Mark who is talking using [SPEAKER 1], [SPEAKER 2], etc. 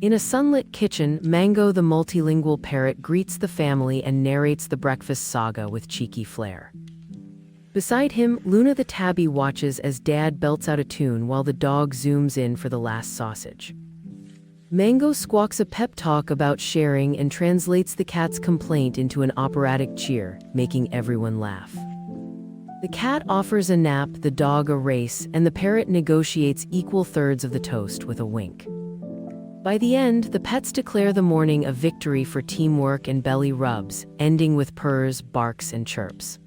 [SPEAKER 1] In a sunlit kitchen, Mango the multilingual parrot greets the family and narrates the breakfast saga with cheeky flair. Beside him, Luna the tabby watches as Dad belts out a tune while the dog zooms in for the last sausage. Mango squawks a pep talk about sharing and translates the cat's complaint into an operatic cheer, making everyone laugh. The cat offers a nap, the dog a race, and the parrot negotiates equal thirds of the toast with a wink. By the end, the pets declare the morning a victory for teamwork and belly rubs, ending with purrs, barks, and chirps.